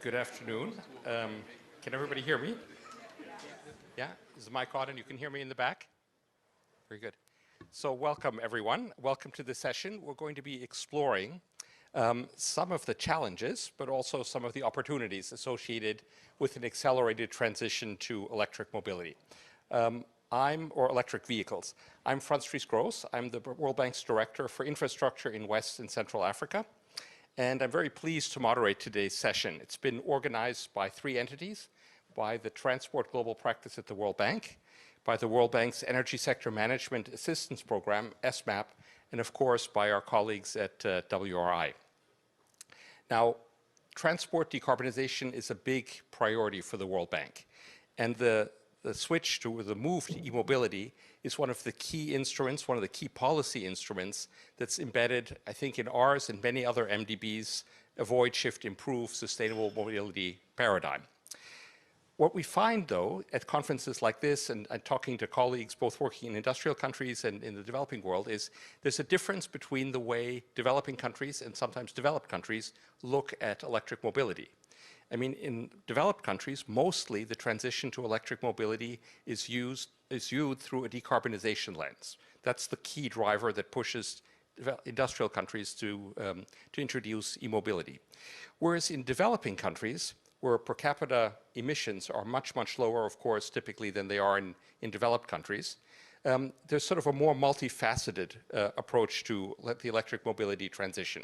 Good afternoon. Can everybody hear me? Yeah? Is the mic on and you can hear me in the back? Very good. So welcome, everyone. Welcome to this session. We're going to be exploring some of the challenges, but also some of the opportunities associated with an accelerated transition to electric mobility. Or electric vehicles. I'm Franz Fries-Gross. I'm the World Bank's Director for Infrastructure in West and Central Africa. And I'm very pleased to moderate today's session. It's been organized by three entities, by the Transport Global Practice at the World Bank, by the World Bank's Energy Sector Management Assistance Program, SMAP, and of course by our colleagues at WRI. Now, transport decarbonization is a big priority for the World Bank. And the switch to the move to e-mobility is one of the key instruments, one of the key policy instruments that's embedded, I think, in ours and many other MDBs, avoid, shift, improve, sustainable mobility paradigm. What we find, though, at conferences like this and talking to colleagues both working in industrial countries and in the developing world is there's a difference between the way developing countries and sometimes developed countries look at electric mobility. I mean, in developed countries, mostly the transition to electric mobility is viewed through a decarbonization lens. That's the key driver that pushes industrial countries to introduce e-mobility. Whereas in developing countries, where per capita emissions are much, much lower, of course, typically than they are in developed countries, there's sort of a more multifaceted approach to the electric mobility transition.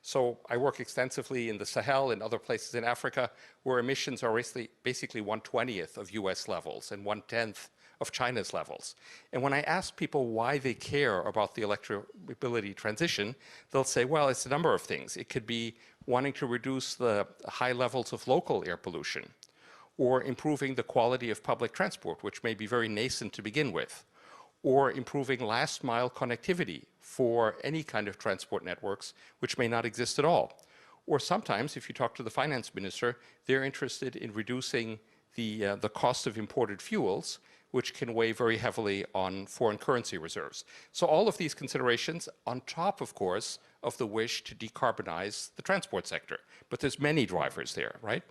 So I work extensively in the Sahel and other places in Africa where emissions are basically 1/20th of US levels and 1/10th of China's levels. And when I ask people why they care about the electric mobility transition, they'll say, well, it's a number of things. It could be wanting to reduce the high levels of local air pollution, or improving the quality of public transport, which may be very nascent to begin with, or improving last mile connectivity for any kind of transport networks which may not exist at all. Or sometimes, if you talk to the finance minister, they're interested in reducing the cost of imported fuels, which can weigh very heavily on foreign currency reserves. So all of these considerations on top, of course, of the wish to decarbonize the transport sector. But there's many drivers there, right?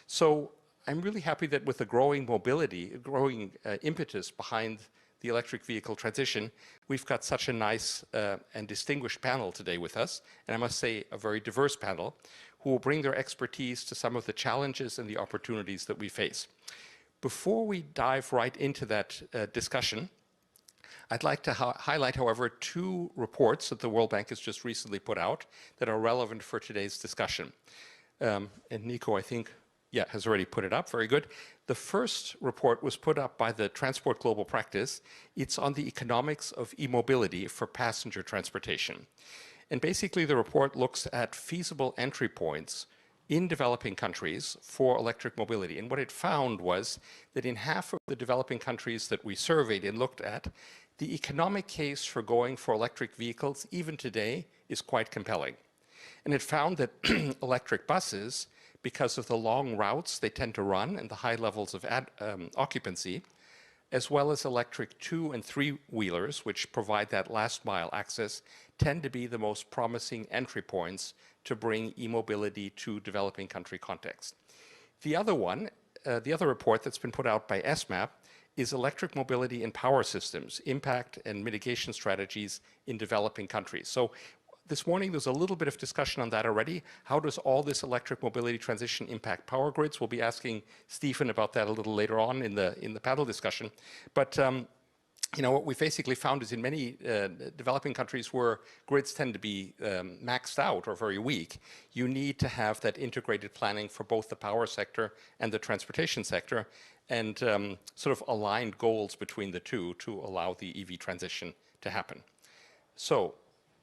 So I'm really happy that with the growing mobility, growing impetus behind the electric vehicle transition, we've got such a nice and distinguished panel today with us, and I must say a very diverse panel, who will bring their expertise to some of the challenges and the opportunities that we face. Before we dive right into that discussion, I'd like to highlight, however, two reports that the World Bank has just recently put out that are relevant for today's discussion. And Nico, I think, has already put it up. Very good. The first report was put up by the Transport Global Practice. It's on the economics of e-mobility for passenger transportation. And basically, the report looks at feasible entry points in developing countries for electric mobility. And what it found was that in half of the developing countries that we surveyed and looked at, the economic case for going for electric vehicles, even today, is quite compelling. And it found that electric buses, because of the long routes they tend to run and the high levels of occupancy, as well as electric 2- and 3-wheelers, which provide that last mile access, tend to be the most promising entry points to bring e-mobility to developing country context. The other one, the other report that's been put out by SMAP is Electric Mobility in Power Systems, Impact and Mitigation Strategies in Developing Countries. So this morning, there's a little bit of discussion on that already. How does all this electric mobility transition impact power grids? We'll be asking Stephen about that a little later on in the panel discussion. But what we basically found is in many developing countries where grids tend to be maxed out or very weak, you need to have that integrated planning for both the power sector and the transportation sector, and sort of aligned goals between the two to allow the EV transition to happen. So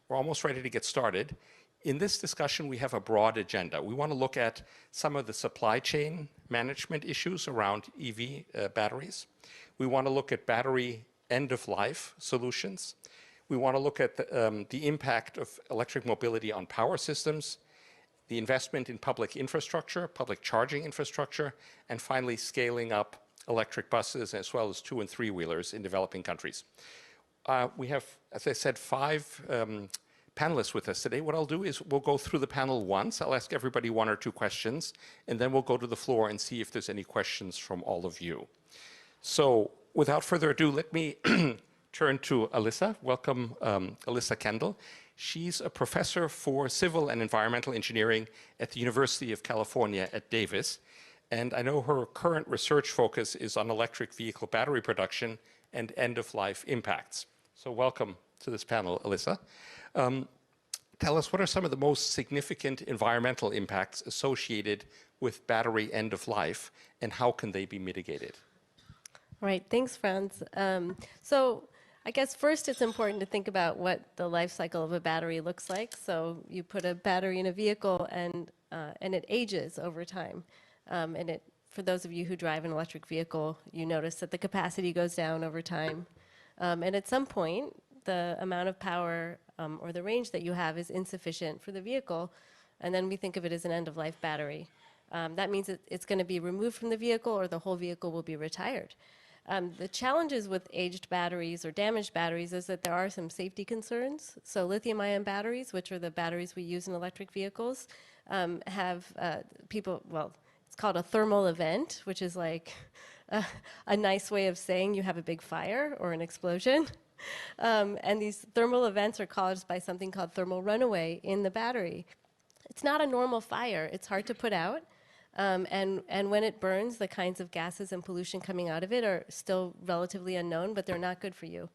we're almost ready to get started. In this discussion, we have a broad agenda. We want to look at some of the supply chain management issues around EV batteries. We want to look at battery end-of-life solutions. We want to look at the impact of electric mobility on power systems, the investment in public infrastructure, public charging infrastructure, and finally scaling up electric buses as well as 2- and 3-wheelers in developing countries. We have, as I said, 5 panelists with us today. What I'll do is we'll go through the panel once. I'll ask everybody one or two questions, and then we'll go to the floor and see if there's any questions from all of you. So without further ado, let me turn to Alyssa. Welcome, Alyssa Kendall. She's a professor for civil and environmental engineering at the University of California at Davis. And I know her current research focus is on electric vehicle battery production and end-of-life impacts. So welcome to this panel, Alyssa. Tell us, what are some of the most significant environmental impacts associated with battery end-of-life, and how can they be mitigated? All right, thanks, Franz. So I guess first it's important to think about what the life cycle of a battery looks like. So you put a battery in a vehicle and it ages over time. For those of you who drive an electric vehicle, you notice that the capacity goes down over time. And at some point, the amount of power or the range that you have is insufficient for the vehicle, and then we think of it as an end-of-life battery. That means it's going to be removed from the vehicle, or the whole vehicle will be retired. The challenges with aged batteries or damaged batteries is that there are some safety concerns. So lithium-ion batteries, which are the batteries we use in electric vehicles, have it's called a thermal event, which is like a nice way of saying you have a big fire or an explosion. And these thermal events are caused by something called thermal runaway in the battery. It's not a normal fire. It's hard to put out. And when it burns, the kinds of gases and pollution coming out of it are still relatively unknown, but they're not good for you.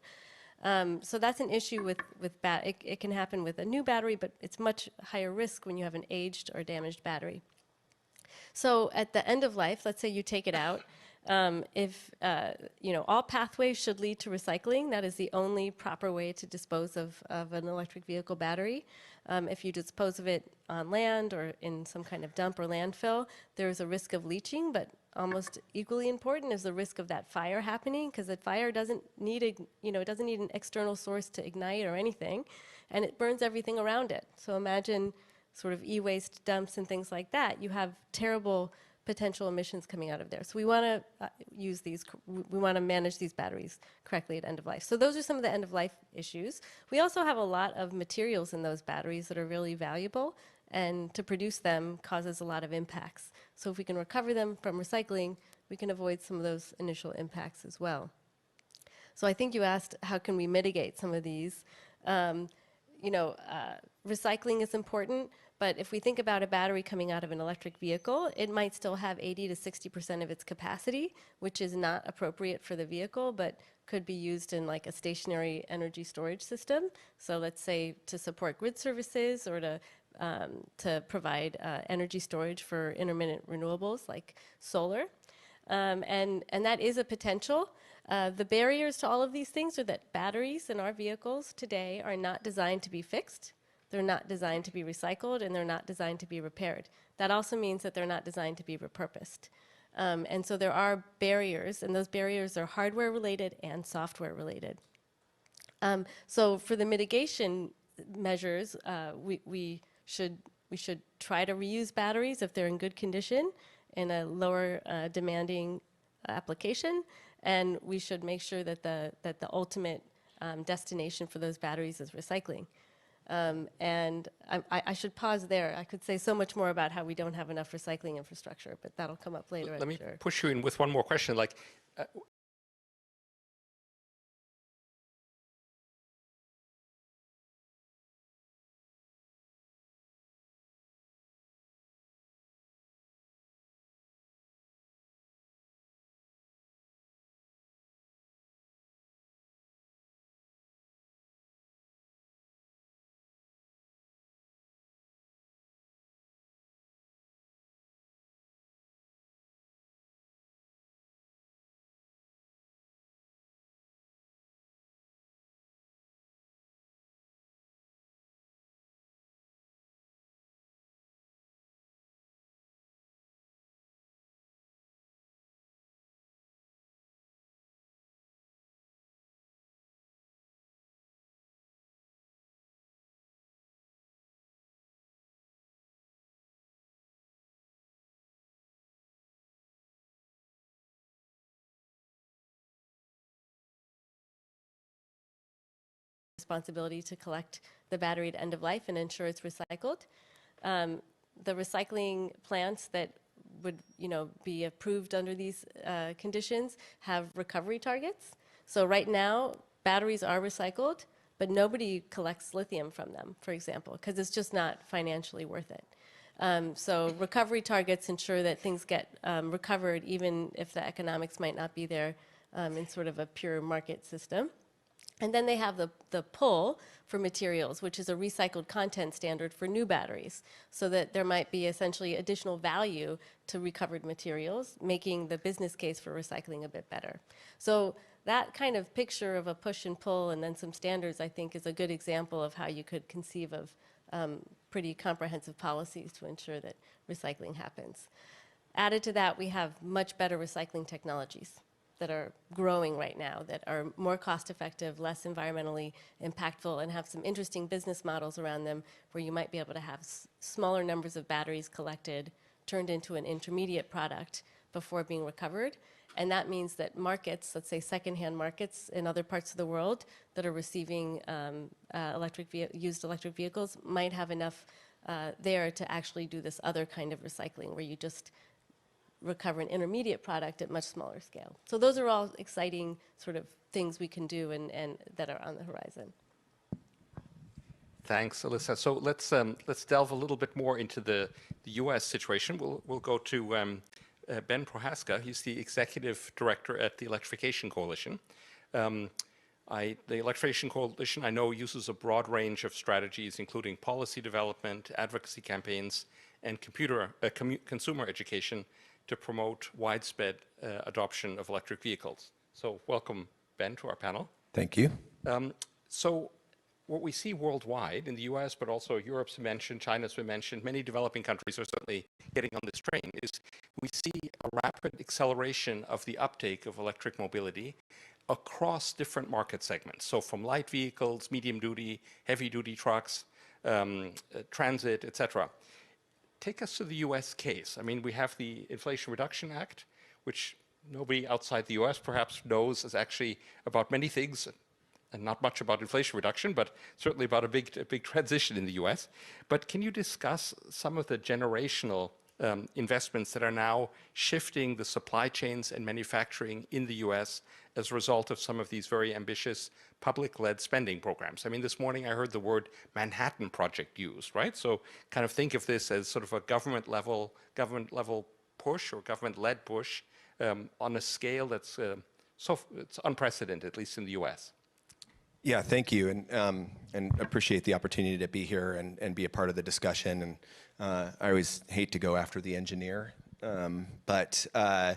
So that's an issue with it can happen with a new battery, but it's much higher risk when you have an aged or damaged battery. So at the end of life, let's say you take it out, all pathways should lead to recycling. That is the only proper way to dispose of an electric vehicle battery. If you dispose of it on land or in some kind of dump or landfill, there is a risk of leaching, but almost equally important is the risk of that fire happening, because that fire doesn't need it doesn't need an external source to ignite or anything, and it burns everything around it. So imagine sort of e-waste dumps and things like that. You have terrible potential emissions coming out of there. So we want to we want to manage these batteries correctly at end of life. So those are some of the end of life issues. We also have a lot of materials in those batteries that are really valuable, and to produce them causes a lot of impacts. So if we can recover them from recycling, we can avoid some of those initial impacts as well. So I think you asked, how can we mitigate some of these? Recycling is important, but if we think about a battery coming out of an electric vehicle, it might still have 80 to 60% of its capacity, which is not appropriate for the vehicle, but could be used in like a stationary energy storage system. So let's say to support grid services, or to provide energy storage for intermittent renewables like solar. And that is a potential. The barriers to all of these things are that batteries in our vehicles today are not designed to be fixed, they're not designed to be recycled, and they're not designed to be repaired. That also means that they're not designed to be repurposed. And so there are barriers, and those barriers are hardware related and software related. So for the mitigation measures, we should try to reuse batteries if they're in good condition in a lower demanding application, and we should make sure that the ultimate destination for those batteries is recycling. And I should pause there. I could say so much more about how we don't have enough recycling infrastructure, but that'll come up later. Let me push you in with one more question. responsibility to collect the battery at end of life and ensure it's recycled. The recycling plants that would, be approved under these conditions have recovery targets. So right now, batteries are recycled, but nobody collects lithium from them, for example, because it's just not financially worth it. So recovery targets ensure that things get recovered, even if the economics might not be there in sort of a pure market system. And then they have the pull for materials, which is a recycled content standard for new batteries, so that there might be essentially additional value to recovered materials, making the business case for recycling a bit better. So that kind of picture of a push and pull and then some standards, I think, is a good example of how you could conceive of pretty comprehensive policies to ensure that recycling happens. Added to that, we have much better recycling technologies that are growing right now, that are more cost-effective, less environmentally impactful, and have some interesting business models around them where you might be able to have smaller numbers of batteries collected, turned into an intermediate product before being recovered. And that means that markets, let's say secondhand markets in other parts of the world that are receiving used electric vehicles, might have enough there to actually do this other kind of recycling where you just recover an intermediate product at much smaller scale. So those are all exciting sort of things we can do and that are on the horizon. Thanks, Alyssa. So let's delve a little bit more into the U.S. situation. We'll go to Ben Prohaska. He's the executive director at the Electrification Coalition. The Electrification Coalition, I know, uses a broad range of strategies, including policy development, advocacy campaigns, and consumer education to promote widespread adoption of electric vehicles. So welcome, Ben, to our panel. Thank you. So what we see worldwide, in the US, but also Europe's been mentioned, China's been mentioned, many developing countries are certainly getting on this train, is we see a rapid acceleration of the uptake of electric mobility across different market segments. So from light vehicles, medium duty, heavy duty trucks, transit, et cetera. Take us to the US case. I mean, we have the Inflation Reduction Act, which nobody outside the US perhaps knows is actually about many things, and not much about inflation reduction, but certainly about a big transition in the US. But can you discuss some of the generational investments that are now shifting the supply chains and manufacturing in the US as a result of some of these very ambitious public-led spending programs? I mean, this morning I heard the word Manhattan Project used, right? So kind of think of this as sort of a government level push or government-led push on a scale that's it's unprecedented, at least in the US. Yeah, thank you, and appreciate the opportunity to be here and be a part of the discussion. And I always hate to go after the engineer, but a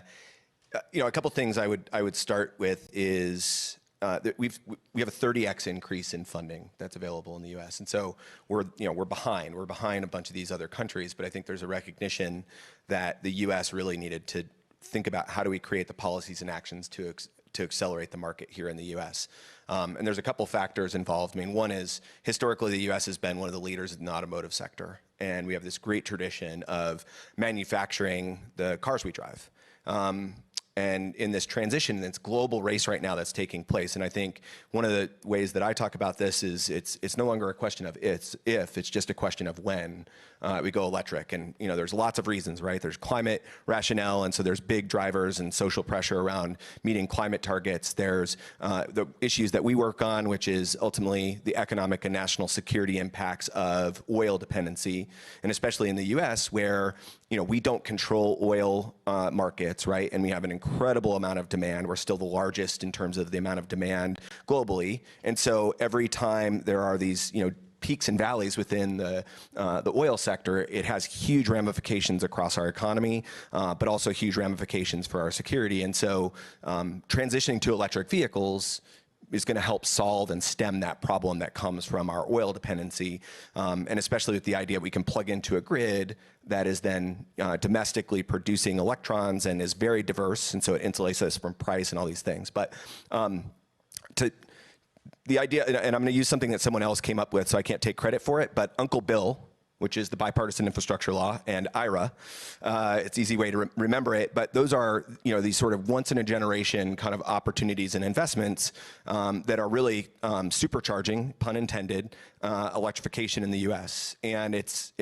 couple things I would start with is that we have a 30x increase in funding that's available in the U.S. And so we're behind a bunch of these other countries, but I think there's a recognition that the U.S. really needed to think about how do we create the policies and actions to accelerate the market here in the U.S. And there's a couple factors involved. I mean, one is historically the U.S. has been one of the leaders in the automotive sector, and we have this great tradition of manufacturing the cars we drive. And in this transition, in this global race right now that's taking place, and I think one of the ways that I talk about this is it's no longer a question of if, it's just a question of when we go electric. And there's lots of reasons, right? There's climate rationale, and so there's big drivers and social pressure around meeting climate targets. There's the issues that we work on, which is ultimately the economic and national security impacts of oil dependency, and especially in the U.S. where we don't control oil markets, right? And we have an incredible amount of demand. We're still the largest in terms of the amount of demand globally. And so every time there are these, peaks and valleys within the oil sector, it has huge ramifications across our economy, but also huge ramifications for our security. And so transitioning to electric vehicles is going to help solve and stem that problem that comes from our oil dependency, and especially with the idea we can plug into a grid that is then domestically producing electrons and is very diverse, and so it insulates us from price and all these things. But the idea, and I'm going to use something that someone else came up with, so I can't take credit for it, but Uncle Bill which is the Bipartisan Infrastructure Law, and IRA. It's an easy way to remember it, but those are these sort of once-in-a-generation kind of opportunities and investments that are really supercharging, pun intended, electrification in the U.S. And it's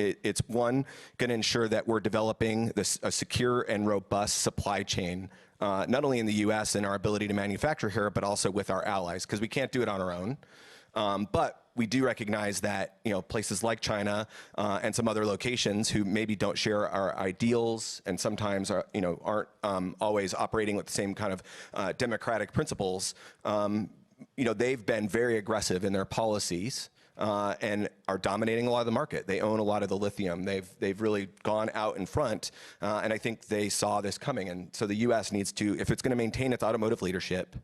one, going to ensure that we're developing a secure and robust supply chain, not only in the U.S. and our ability to manufacture here, but also with our allies, because we can't do it on our own. But we do recognize that places like China and some other locations who maybe don't share our ideals and sometimes aren't always operating with the same kind of democratic principles, they've been very aggressive in their policies and are dominating a lot of the market. They own a lot of the lithium. They've really gone out in front, and I think they saw this coming. And so the U.S. needs to, if it's going to maintain its automotive leadership,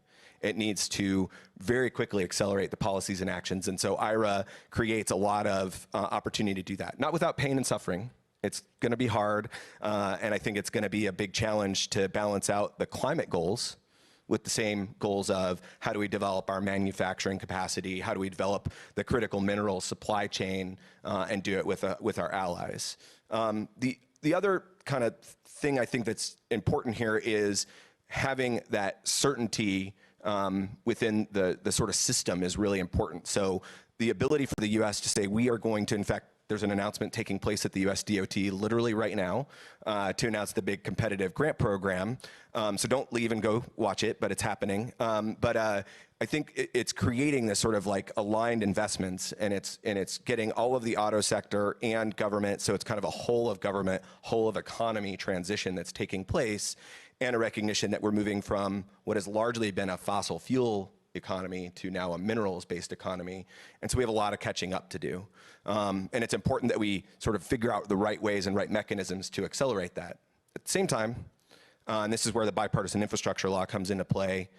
it needs to very quickly accelerate the policies and actions. And so IRA creates a lot of opportunity to do that. Not without pain and suffering. It's going to be hard, and I think it's going to be a big challenge to balance out the climate goals with the same goals of how do we develop our manufacturing capacity, how do we develop the critical mineral supply chain, and do it with our allies. The other kind of thing I think that's important here is having that certainty within the sort of system is really important. So the ability for the U.S. to say we are going to, in fact, there's an announcement taking place at the U.S. DOT literally right now to announce the big competitive grant program. So don't leave and go watch it, but it's happening. But I think it's creating this sort of like aligned investments, and it's getting all of the auto sector and government. So it's kind of a whole of government, whole of economy transition that's taking place, and a recognition that we're moving from what has largely been a fossil fuel economy to now a minerals-based economy. And so we have a lot of catching up to do. And it's important that we sort of figure out the right ways and right mechanisms to accelerate that. At the same time, and this is where the bipartisan infrastructure law comes into play,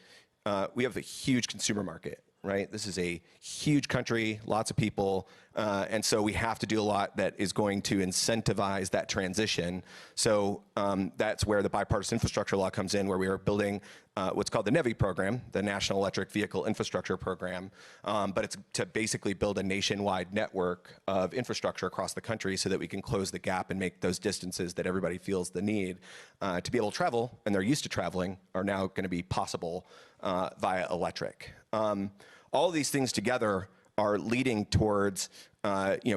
we have a huge consumer market, right? This is a huge country, lots of people, and so we have to do a lot that is going to incentivize that transition. So that's where the bipartisan infrastructure law comes in, where we are building what's called the NEVI program, the National Electric Vehicle Infrastructure Program, but it's to basically build a nationwide network of infrastructure across the country so that we can close the gap and make those distances that everybody feels the need to be able to travel, and they're used to traveling, are now going to be possible via electric. All of these things together are leading towards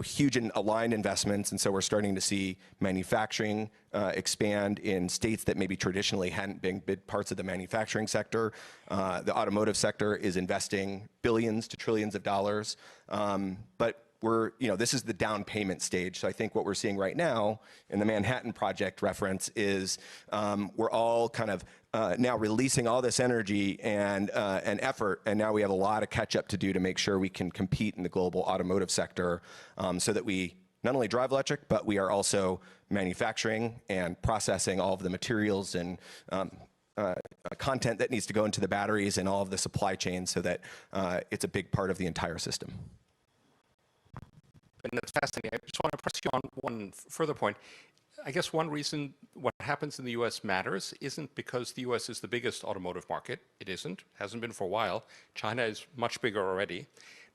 huge and aligned investments, and so we're starting to see manufacturing expand in states that maybe traditionally hadn't been big parts of the manufacturing sector. The automotive sector is investing billions to trillions of dollars, but this is the down payment stage. So I think what we're seeing right now in the Manhattan Project reference is we're all kind of now releasing all this energy and effort, and now we have a lot of catch up to do to make sure we can compete in the global automotive sector, so that we not only drive electric, but we are also manufacturing and processing all of the materials and content that needs to go into the batteries and all of the supply chain, so that it's a big part of the entire system. And that's fascinating. I just want to press you on one further point. I guess one reason what happens in the U.S. matters isn't because the U.S. is the biggest automotive market. It isn't, hasn't been for a while. China is much bigger already.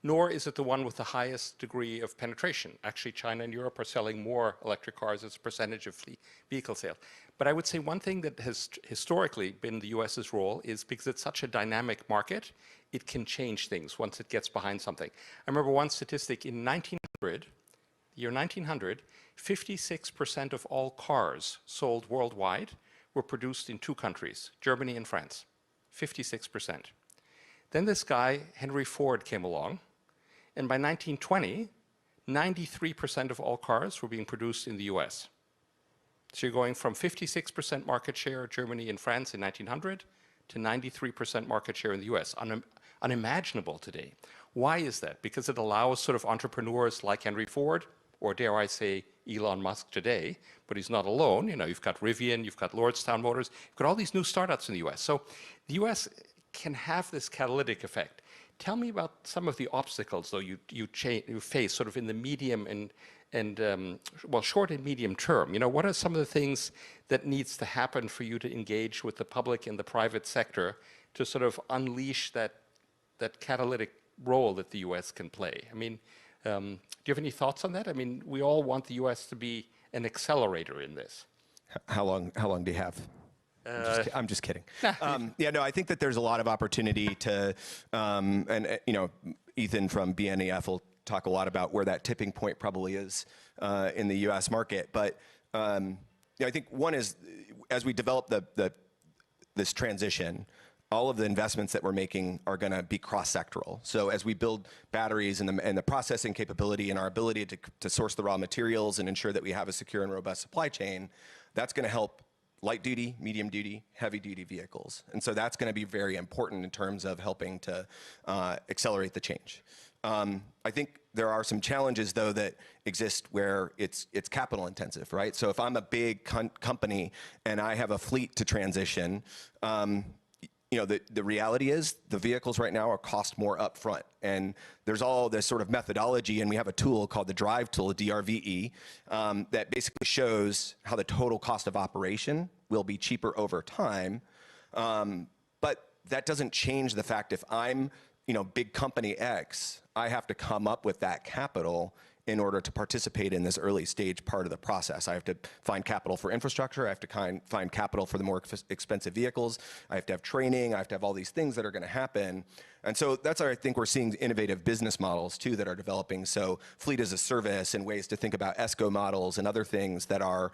Nor is it the one with the highest degree of penetration. Actually, China and Europe are selling more electric cars as a percentage of vehicle sales. But I would say one thing that has historically been the U.S.'s role is because it's such a dynamic market, it can change things once it gets behind something. I remember one statistic in year 1900, 56% of all cars sold worldwide were produced in two countries, Germany and France. 56%. Then this guy, Henry Ford, came along, and by 1920, 93% of all cars were being produced in the US. So you're going from 56% market share Germany and France in 1900 to 93% market share in the US. Unimaginable today. Why is that? Because it allows sort of entrepreneurs like Henry Ford, or dare I say Elon Musk today, but he's not alone. You've got Rivian, you've got Lordstown Motors, you've got all these new startups in the US. So the US can have this catalytic effect. Tell me about some of the obstacles, though, you face sort of in the medium and short and medium term. What are some of the things that needs to happen for you to engage with the public and the private sector to sort of unleash that catalytic role that the U.S. can play? I mean, Do you have any thoughts on that? I mean, we all want the U.S. to be an accelerator in this. How long do you have? I'm just kidding. Yeah, no, I think that there's a lot of opportunity to, Ethan from BNEF will talk a lot about where that tipping point probably is in the U.S. market. But I think one is, as we develop this transition, all of the investments that we're making are going to be cross-sectoral. So as we build batteries and the processing capability and our ability to source the raw materials and ensure that we have a secure and robust supply chain, that's going to help light-duty, medium-duty, heavy-duty vehicles. And so that's going to be very important in terms of helping to accelerate the change. I think there are some challenges, though, that exist where it's capital intensive, right? So if I'm a big company and I have a fleet to transition, the reality is the vehicles right now cost more upfront. And there's all this sort of methodology, and we have a tool called the Drive tool, DRVE, that basically shows how the total cost of operation will be cheaper over time. But that doesn't change the fact if I'm big company X, I have to come up with that capital in order to participate in this early stage part of the process. I have to find capital for infrastructure. I have to find capital for the more expensive vehicles. I have to have training. I have to have all these things that are going to happen. And so that's why I think we're seeing innovative business models, too, that are developing. So fleet as a service and ways to think about ESCO models and other things that are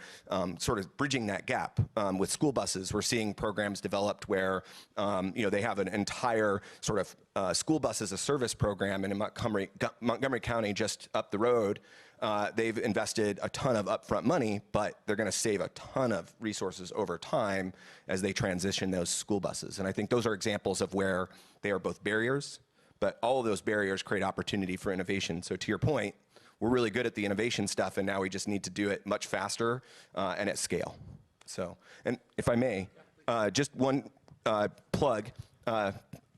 sort of bridging that gap. With school buses, we're seeing programs developed where they have an entire sort of school bus as a service program. And in Montgomery County, just up the road, they've invested a ton of upfront money, but they're going to save a ton of resources over time as they transition those school buses. And I think those are examples of where they are both barriers, but all of those barriers create opportunity for innovation. So to your point, we're really good at the innovation stuff, and now we just need to do it much faster and at scale. So, and if I may, just one plug,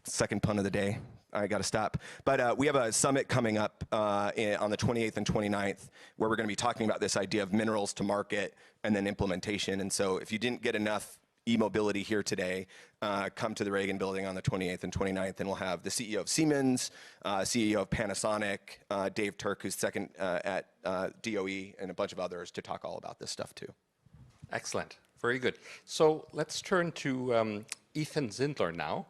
second pun of the day. I got to stop. But we have a summit coming up on the 28th and 29th where we're going to be talking about this idea of minerals to market and then implementation. And so if you didn't get enough e-mobility here today, come to the Reagan Building on the 28th and 29th, and we'll have the CEO of Siemens, CEO of Panasonic, Dave Turk, who's second at DOE, and a bunch of others to talk all about this stuff too. Excellent. Very good. So let's turn to Ethan Zindler now.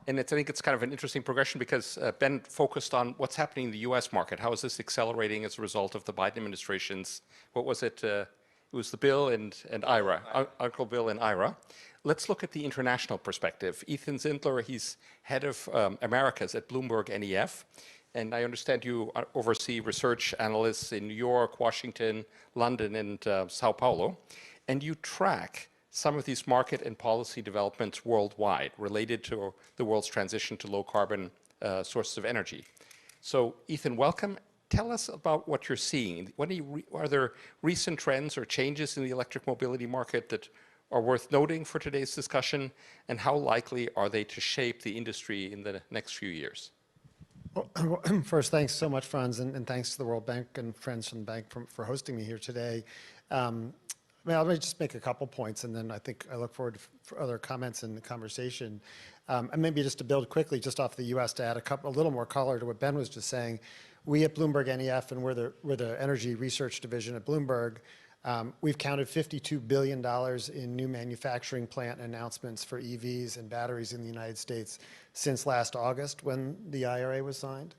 And I think it's kind of an interesting progression because Ben focused on what's happening in the US market. How is this accelerating as a result of the Biden administration's, what was it? It was the Bill and IRA, Uncle Bill and IRA. Let's look at the international perspective. Ethan Zindler, he's head of Americas at Bloomberg NEF. And I understand you oversee research analysts in New York, Washington, London, and Sao Paulo. And you track some of these market and policy developments worldwide related to the world's transition to low-carbon sources of energy. So, Ethan, welcome. Tell us about what you're seeing. Are there recent trends or changes in the electric mobility market that are worth noting for today's discussion, and how likely are they to shape the industry in the next few years? Well, first, thanks so much, Franz, and thanks to the World Bank and friends from the bank for hosting me here today. Let me just make a couple points, and then I think I look forward to other comments in the conversation. And maybe just to build quickly, just off the U.S., to add a little more color to what Ben was just saying. We at Bloomberg NEF, and we're the energy research division at Bloomberg, we've counted $52 billion in new manufacturing plant announcements for EVs and batteries in the United States since last August when the IRA was signed.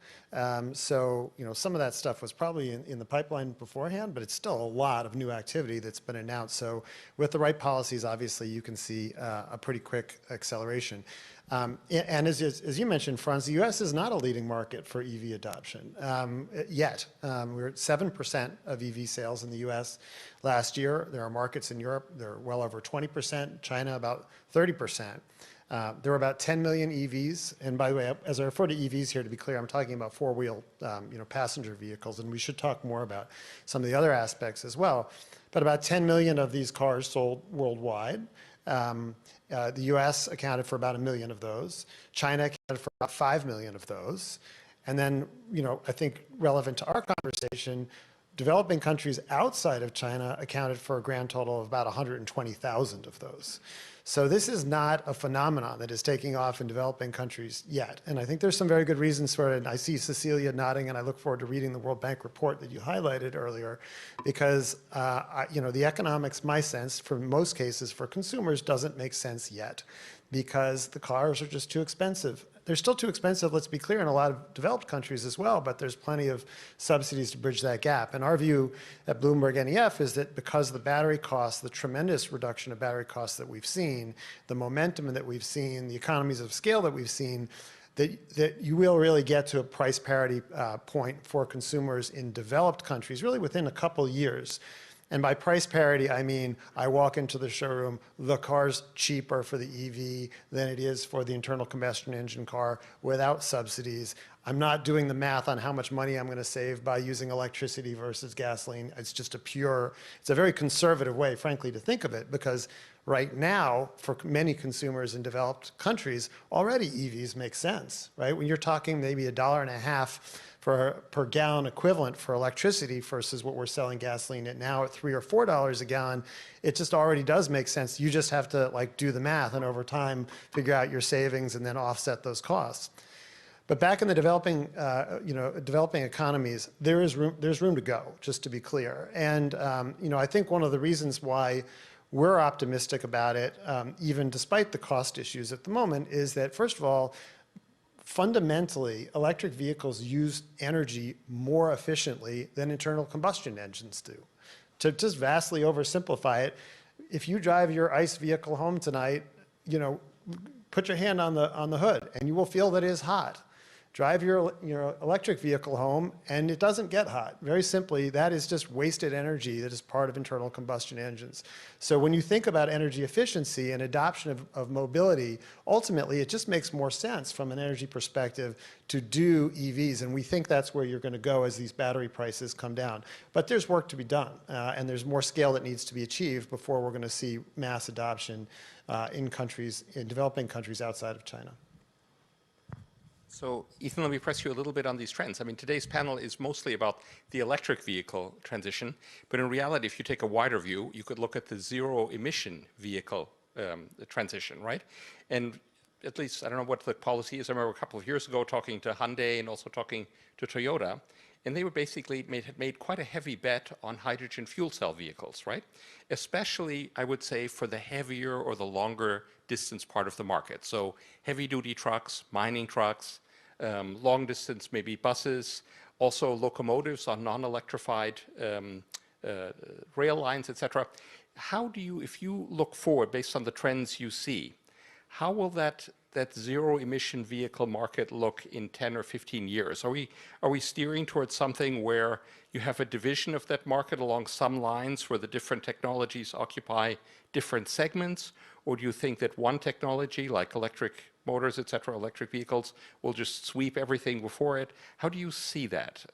So, some of that stuff was probably in the pipeline beforehand, but it's still a lot of new activity that's been announced. So with the right policies, obviously, you can see a pretty quick acceleration. And as you mentioned, Franz, the U.S. is not a leading market for EV adoption yet. We're at 7% of EV sales in the U.S. last year. There are markets in Europe, they're well over 20%, China about 30%. There are about 10 million EVs. And by the way, as I refer to EVs here, to be clear, I'm talking about four-wheel passenger vehicles, and we should talk more about some of the other aspects as well. But about 10 million of these cars sold worldwide. The U.S. accounted for about 1 million of those. China accounted for about 5 million of those. And then, I think relevant to our conversation, developing countries outside of China accounted for a grand total of about 120,000 of those. So this is not a phenomenon that is taking off in developing countries yet. And I think there's some very good reasons for it. And I see Cecilia nodding, and I look forward to reading the World Bank report that you highlighted earlier, because the economics, my sense, for most cases for consumers doesn't make sense yet, because the cars are just too expensive. They're still too expensive, let's be clear, in a lot of developed countries as well, but there's plenty of subsidies to bridge that gap. And our view at Bloomberg NEF is that because the battery costs, the tremendous reduction of battery costs that we've seen, the momentum that we've seen, the economies of scale that we've seen, that you will really get to a price parity point for consumers in developed countries, really within a couple years. And by price parity, I mean, I walk into the showroom, the car's cheaper for the EV than it is for the internal combustion engine car without subsidies. I'm not doing the math on how much money I'm going to save by using electricity versus gasoline. It's just it's a very conservative way, frankly, to think of it, because right now, for many consumers in developed countries, already EVs make sense, right? When you're talking maybe $1.50 per gallon equivalent for electricity versus what we're selling gasoline at now at $3 or $4 a gallon, it just already does make sense. You just have to do the math and over time figure out your savings and then offset those costs. But back in the developing economies, there's room to go, just to be clear. And I think one of the reasons why we're optimistic about it, even despite the cost issues at the moment, is that, first of all, fundamentally, electric vehicles use energy more efficiently than internal combustion engines do. To just vastly oversimplify it, if you drive your ICE vehicle home tonight, put your hand on the hood and you will feel that it is hot. Drive your electric vehicle home and it doesn't get hot. Very simply, that is just wasted energy that is part of internal combustion engines. So when you think about energy efficiency and adoption of mobility, ultimately it just makes more sense from an energy perspective to do EVs. And we think that's where you're going to go as these battery prices come down. But there's work to be done and there's more scale that needs to be achieved before we're going to see mass adoption in developing countries outside of China. So, Ethan, let me press you a little bit on these trends. I mean, today's panel is mostly about the electric vehicle transition, but in reality, if you take a wider view, you could look at the zero-emission vehicle transition, right? And at least, I don't know what the policy is. I remember a couple of years ago talking to Hyundai and also talking to Toyota, and they were basically made quite a heavy bet on hydrogen fuel cell vehicles, right? Especially, I would say, for the heavier or the longer distance part of the market. So heavy-duty trucks, mining trucks, long distance, maybe buses, also locomotives on non-electrified rail lines, etc. How do you, if you look forward based on the trends you see, how will that zero-emission vehicle market look in 10 or 15 years? Are we steering towards something where you have a division of that market along some lines where the different technologies occupy different segments? Or do you think that one technology, like electric motors, et cetera, electric vehicles, will just sweep everything before it? How do you see that?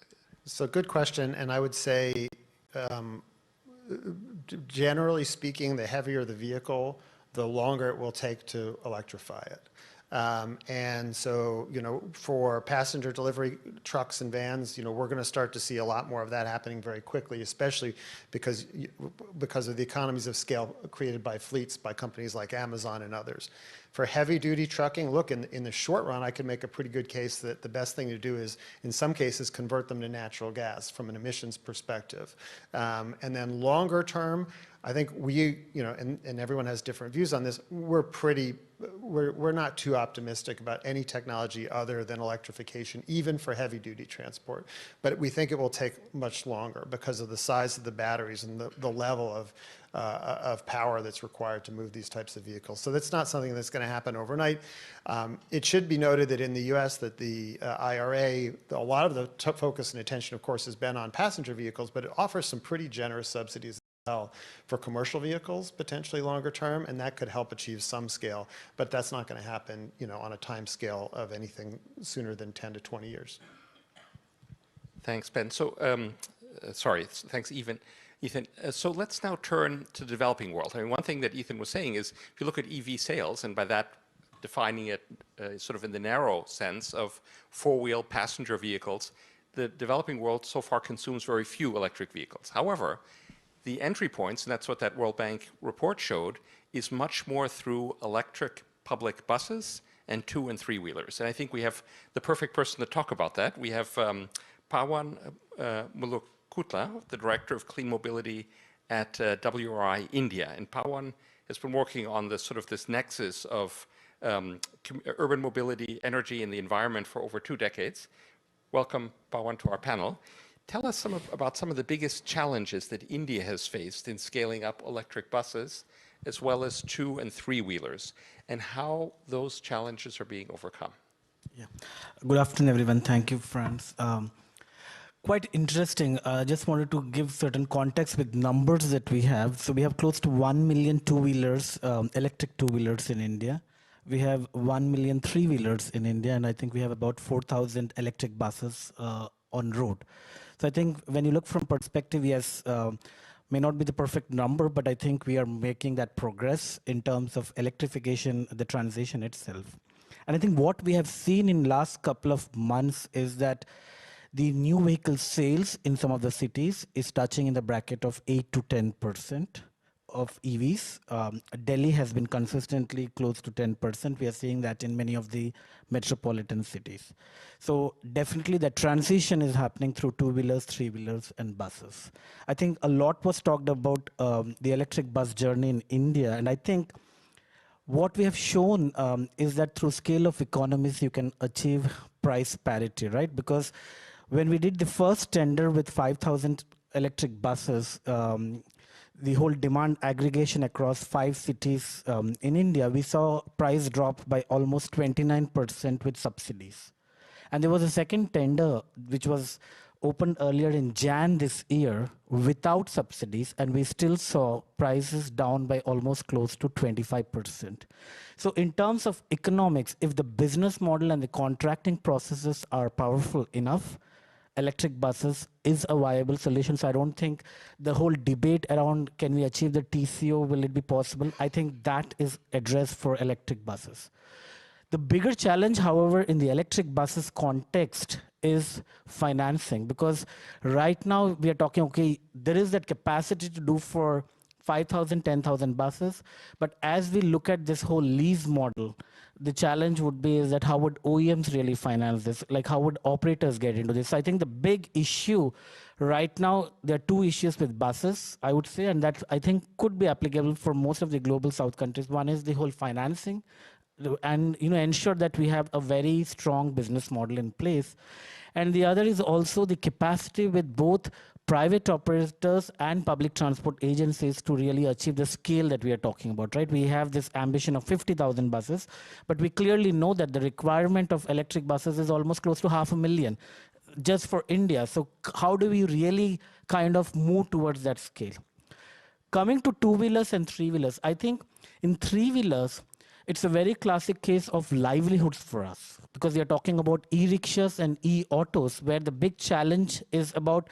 So good question, and I would say, generally speaking, the heavier the vehicle, the longer it will take to electrify it. And so, for passenger delivery trucks and vans, we're going to start to see a lot more of that happening very quickly, especially because of the economies of scale created by fleets, by companies like Amazon and others. For heavy-duty trucking, look, in the short run, I can make a pretty good case that the best thing to do is, in some cases, convert them to natural gas from an emissions perspective. And then longer term, I think and everyone has different views on this, we're not too optimistic about any technology other than electrification, even for heavy-duty transport. But we think it will take much longer because of the size of the batteries and the level of power that's required to move these types of vehicles. So that's not something that's going to happen overnight. It should be noted that in the US that the IRA, a lot of the focus and attention, of course, has been on passenger vehicles, but it offers some pretty generous subsidies for commercial vehicles, potentially longer term, and that could help achieve some scale. But that's not going to happen, on a time scale of anything sooner than 10 to 20 years. Thanks, Ben. So, thanks, Ethan. So let's now turn to the developing world. I mean, one thing that Ethan was saying is, if you look at EV sales, and by that defining it sort of in the narrow sense of four-wheel passenger vehicles, the developing world so far consumes very few electric vehicles. However, the entry points, and that's what that World Bank report showed, is much more through electric public buses and 2- and 3-wheelers. And I think we have the perfect person to talk about that. We have Pawan Mulukutla, the Director of Clean Mobility at WRI India. And Pawan has been working on this sort of this nexus of urban mobility, energy, and the environment for over 2 decades. Welcome, Pawan, to our panel. Tell us about some of the biggest challenges that India has faced in scaling up electric buses, as well as 2- and 3-wheelers, and how those challenges are being overcome. Yeah. Good afternoon, everyone. Thank you, Franz. Quite interesting. I just wanted to give certain context with numbers that we have. So we have close to 1 million 2-wheelers, electric 2-wheelers in India. We have 1 million 3-wheelers in India, and I think we have about 4,000 electric buses on road. So I think when you look from perspective, yes, may not be the perfect number, but I think we are making that progress in terms of electrification, the transition itself. And I think what we have seen in last couple of months is that the new vehicle sales in some of the cities is touching in the bracket of 8 to 10% of EVs. Delhi has been consistently close to 10%. We are seeing that in many of the metropolitan cities. So definitely the transition is happening through 2-wheelers, 3-wheelers, and buses. I think a lot was talked about the electric bus journey in India, and I think what we have shown is that through scale of economies, you can achieve price parity, right? Because when we did the first tender with 5,000 electric buses, the whole demand aggregation across 5 cities in India, we saw price drop by almost 29% with subsidies. And there was a second tender which was opened earlier in Jan this year without subsidies, and we still saw prices down by almost close to 25%. So in terms of economics, if the business model and the contracting processes are powerful enough, electric buses is a viable solution. So I don't think the whole debate around can we achieve the TCO, will it be possible? I think that is addressed for electric buses. The bigger challenge, however, in the electric buses context is financing, because right now we are talking, okay, there is that capacity to do for 5,000, 10,000 buses, but as we look at this whole lease model, the challenge would be is that how would OEMs really finance this? Like how would operators get into this? So I think the big issue right now, there are 2 issues with buses, I would say, and that I think could be applicable for most of the global South countries. One is the whole financing, and ensure that we have a very strong business model in place. And the other is also the capacity with both private operators and public transport agencies to really achieve the scale that we are talking about, right? We have this ambition of 50,000 buses, but we clearly know that the requirement of electric buses is almost close to 500,000 just for India. So how do we really kind of move towards that scale? Coming to 2-wheelers and 3-wheelers, I think in 3-wheelers, it's a very classic case of livelihoods for us, because we are talking about e-rickshaws and e-autos, where the big challenge is about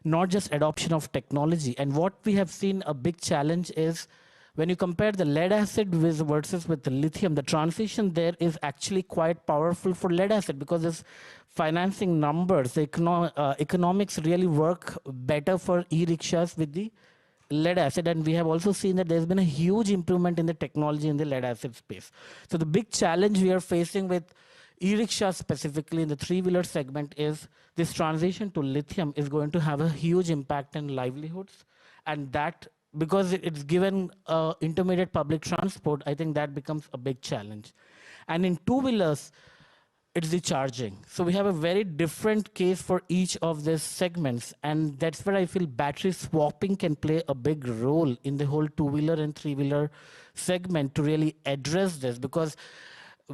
not just adoption of technology. And what we have seen a big challenge is when you compare the lead acid versus with the lithium, the transition there is actually quite powerful for lead acid, because this financing numbers, the economics really work better for e-rickshaws with the lead acid, and we have also seen that there's been a huge improvement in the technology in the lead acid space. So the big challenge we are facing with e-rickshaw specifically in the 3-wheeler segment is this transition to lithium is going to have a huge impact on livelihoods, and that because it's given intermediate public transport, I think that becomes a big challenge. And in 2-wheelers, it's the charging. So we have a very different case for each of these segments, and that's where I feel battery swapping can play a big role in the whole 2-wheeler and 3-wheeler segment to really address this, because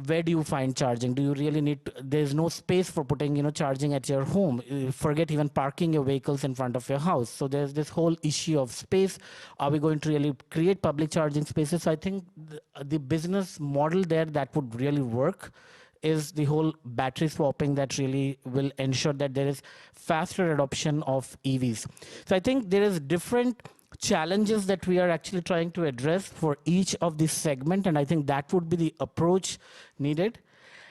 where do you find charging? Do you really need there's no space for putting charging at your home. Forget even parking your vehicles in front of your house. So there's this whole issue of space. Are we going to really create public charging spaces? So I think the business model there that would really work is the whole battery swapping that really will ensure that there is faster adoption of EVs. So I think there is different challenges that we are actually trying to address for each of these segment, and I think that would be the approach needed.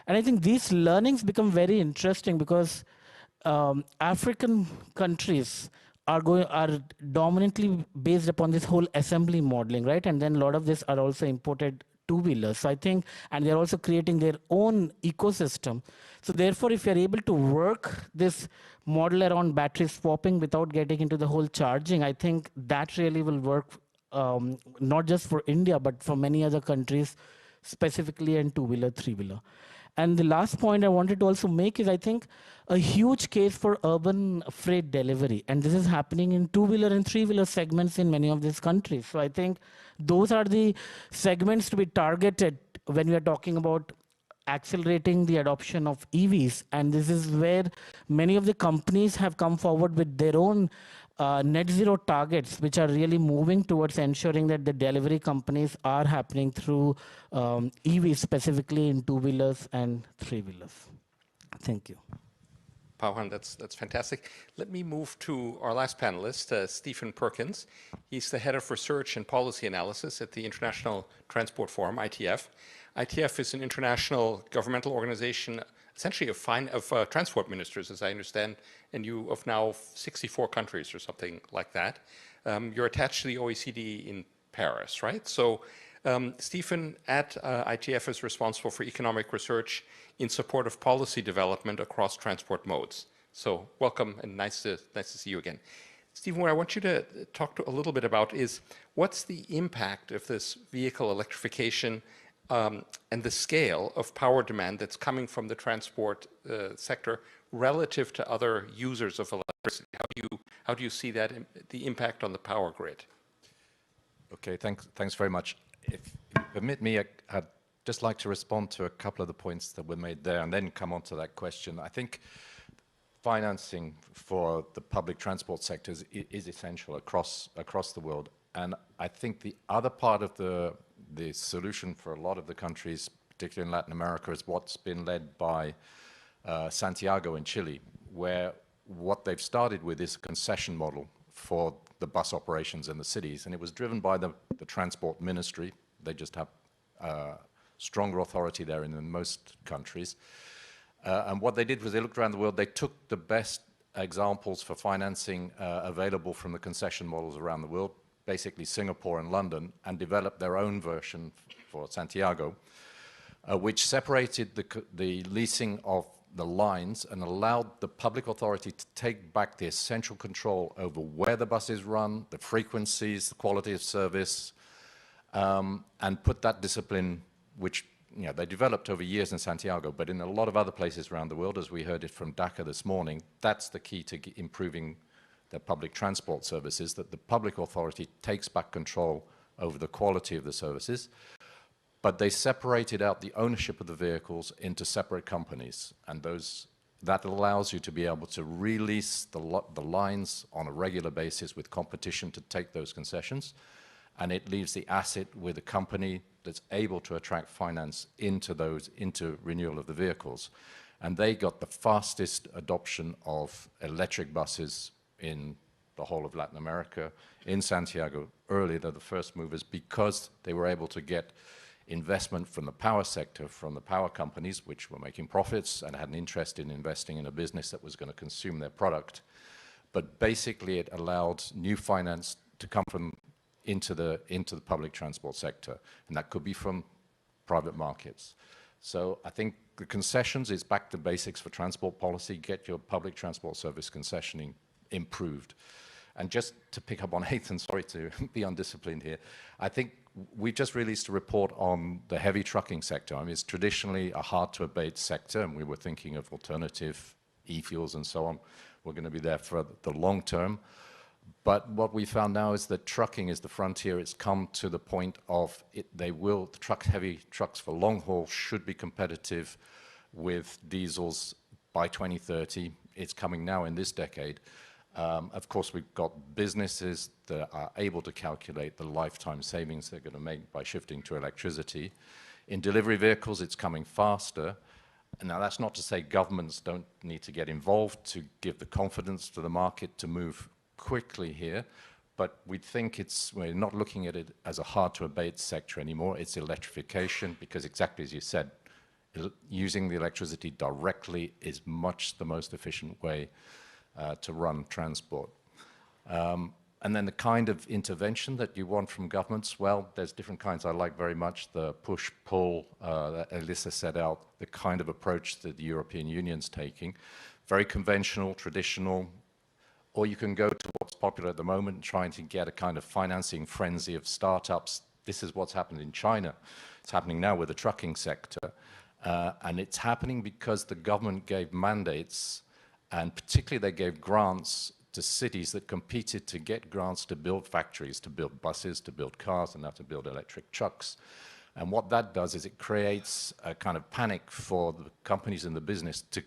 And I think these learnings become very interesting because African countries are dominantly based upon this whole assembly modeling, right? And then a lot of this are also imported two-wheelers. So I think, and they're also creating their own ecosystem. So therefore, if you're able to work this model around battery swapping without getting into the whole charging, I think that really will work not just for India, but for many other countries, specifically in two-wheeler, three-wheeler. And the last point I wanted to also make is I think a huge case for urban freight delivery. And this is happening in two-wheeler and three-wheeler segments in many of these countries. So I think those are the segments to be targeted when we are talking about accelerating the adoption of EVs. And this is where many of the companies have come forward with their own net zero targets, which are really moving towards ensuring that the delivery companies are happening through EVs, specifically in two-wheelers and three-wheelers. Thank you. Pawan, that's fantastic. Let me move to our last panelist, Stephen Perkins. He's the head of research and policy analysis at the International Transport Forum, ITF. ITF is an international governmental organization, essentially of transport ministers, as I understand, and you of now 64 countries or something like that. You're attached to the OECD in Paris, right? So Stephen at ITF is responsible for economic research in support of policy development across transport modes. So welcome and nice to see you again. Stephen, what I want you to talk a little bit about is what's the impact of this vehicle electrification and the scale of power demand that's coming from the transport sector relative to other users of electricity? How do you see that, the impact on the power grid? Okay, thanks very much. If you permit me, I'd just like to respond to a couple of the points that were made there and then come on to that question. I think financing for the public transport sectors is essential across the world. And I think the other part of the solution for a lot of the countries, particularly in Latin America, is what's been led by Santiago in Chile, where what they've started with is a concession model for the bus operations in the cities. And it was driven by the transport ministry. They just have stronger authority there than in most countries. And what they did was they looked around the world, they took the best examples for financing available from the concession models around the world, basically Singapore and London, and developed their own version for Santiago, which separated the leasing of the lines and allowed the public authority to take back the essential control over where the buses run, the frequencies, the quality of service, and put that discipline, which they developed over years in Santiago, but in a lot of other places around the world, as we heard it from Dhaka this morning, that's the key to improving their public transport services, that the public authority takes back control over the quality of the services. But they separated out the ownership of the vehicles into separate companies, and that allows you to be able to release the lines on a regular basis with competition to take those concessions, and it leaves the asset with a company that's able to attract finance into renewal of the vehicles. And they got the fastest adoption of electric buses in the whole of Latin America, in Santiago, early. They're the first movers because they were able to get investment from the power sector, from the power companies, which were making profits and had an interest in investing in a business that was going to consume their product. But basically, it allowed new finance to come into the public transport sector, and that could be from private markets. So I think the concessions is back to basics for transport policy. Get your public transport service concessioning improved. And just to pick up on Ethan, sorry to be undisciplined here, I think we just released a report on the heavy trucking sector. I mean, it's traditionally a hard-to-abate sector, and we were thinking of alternative e-fuels and so on. We're going to be there for the long term. But what we found now is that trucking is the frontier. It's come to the point of heavy trucks for long haul should be competitive with diesels by 2030. It's coming now in this decade. Of course, we've got businesses that are able to calculate the lifetime savings they're going to make by shifting to electricity. In delivery vehicles, it's coming faster. And now, that's not to say governments don't need to get involved to give the confidence to the market to move quickly here. But we think we're not looking at it as a hard-to-abate sector anymore. It's electrification, because exactly as you said, using the electricity directly is the most efficient way to run transport. And then the kind of intervention that you want from governments, well, there's different kinds. I like very much the push-pull that Elissa set out, the kind of approach that the European Union's taking. Very conventional, traditional, or you can go to what's popular at the moment, trying to get a kind of financing frenzy of startups. This is what's happened in China. It's happening now with the trucking sector. And it's happening because the government gave mandates, and particularly they gave grants to cities that competed to get grants to build factories, to build buses, to build cars, and now to build electric trucks. And what that does is it creates a kind of panic for the companies in the business to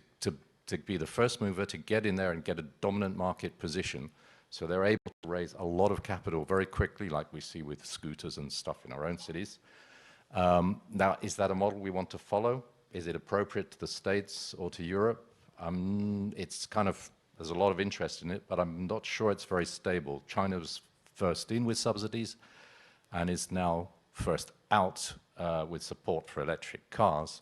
be the first mover, to get in there and get a dominant market position. So they're able to raise a lot of capital very quickly, like we see with scooters and stuff in our own cities. Now, is that a model we want to follow? Is it appropriate to the States or to Europe? It's kind of, there's a lot of interest in it, but I'm not sure it's very stable. China's first in with subsidies and is now first out with support for electric cars.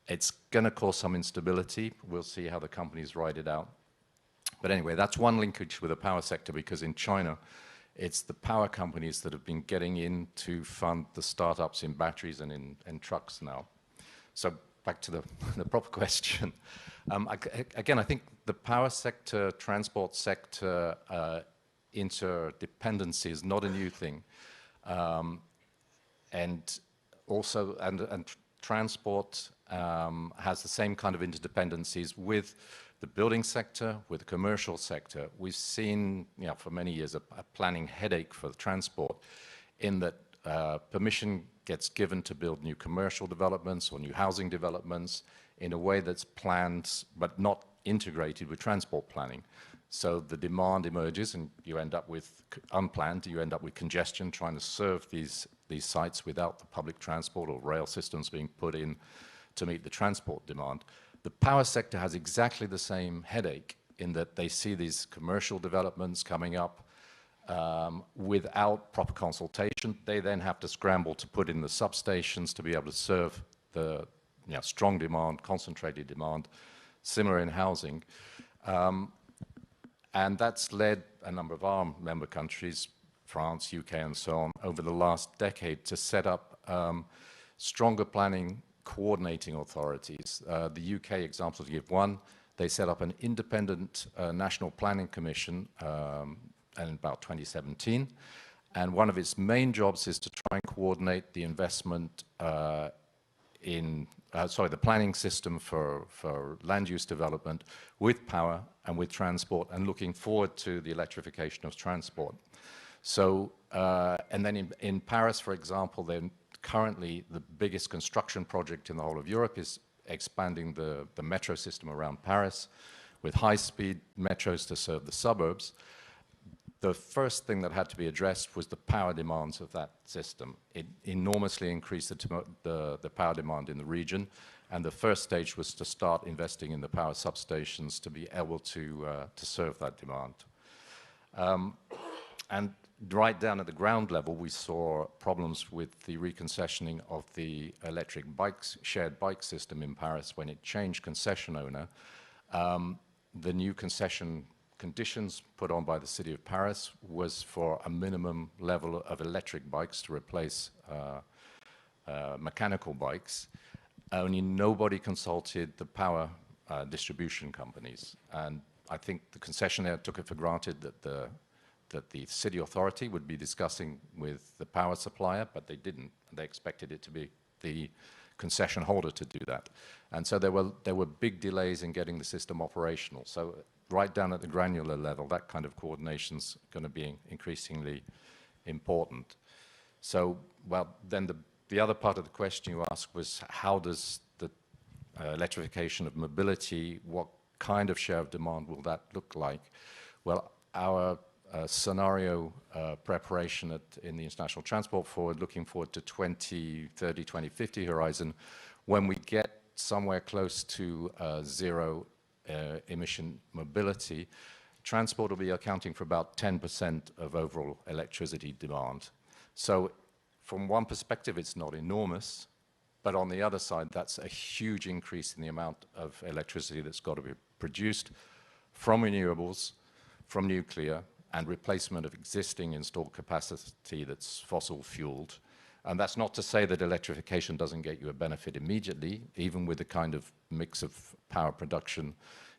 It's going to cause some instability. We'll see how the companies ride it out. But anyway, that's one linkage with the power sector, because in China, it's the power companies that have been getting in to fund the startups in batteries and in trucks now. So back to the proper question. Again, I think the power sector, transport sector interdependency is not a new thing. And also, transport has the same kind of interdependencies with the building sector, with the commercial sector. We've seen, for many years, a planning headache for the transport, in that permission gets given to build new commercial developments or new housing developments in a way that's planned but not integrated with transport planning. So the demand emerges, and you end up with unplanned, you end up with congestion trying to serve these sites without the public transport or rail systems being put in to meet the transport demand. The power sector has exactly the same headache, in that they see these commercial developments coming up without proper consultation. They then have to scramble to put in the substations to be able to serve the strong demand, concentrated demand, similar in housing. And that's led a number of our member countries, France, UK, and so on, over the last decade to set up stronger planning coordinating authorities. The UK example, to give one, they set up an independent national planning commission in about 2017. And one of its main jobs is to try and coordinate the investment the planning system for land use development with power and with transport, and looking forward to the electrification of transport. So, and then in Paris, for example, then currently the biggest construction project in the whole of Europe is expanding the metro system around Paris with high-speed metros to serve the suburbs. The first thing that had to be addressed was the power demands of that system. It enormously increased the power demand in the region, and the first stage was to start investing in the power substations to be able to serve that demand. And right down at the ground level, we saw problems with the reconcessioning of the electric shared bike system in Paris when it changed concession owner. The new concession conditions put on by the city of Paris was for a minimum level of electric bikes to replace mechanical bikes. Only nobody consulted the power distribution companies. And I think the concessionaire took it for granted that the city authority would be discussing with the power supplier, but they didn't. They expected it to be the concession holder to do that. And so there were big delays in getting the system operational. So right down at the granular level, that kind of coordination's going to be increasingly important. So, well, then the other part of the question you asked was, how does the electrification of mobility, what kind of share of demand will that look like? Well, our scenario preparation in the International Transport Forward, looking forward to 2030, 2050 horizon, when we get somewhere close to zero emission mobility, transport will be accounting for about 10% of overall electricity demand. So from one perspective, it's not enormous, but on the other side, that's a huge increase in the amount of electricity that's got to be produced from renewables, from nuclear, and replacement of existing installed capacity that's fossil fueled. And that's not to say that electrification doesn't get you a benefit immediately, even with the kind of mix of power production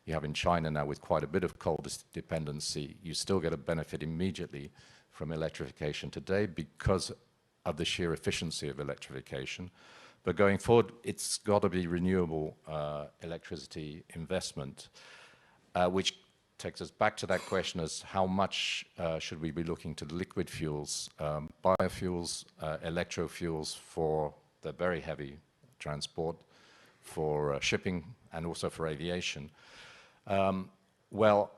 you have in China now with quite a bit of coal dependency. You still get a benefit immediately from electrification today because of the sheer efficiency of electrification. But going forward, it's got to be renewable electricity investment, which takes us back to that question as how much should we be looking to liquid fuels, biofuels, electrofuels for the very heavy transport, for shipping, and also for aviation. Well,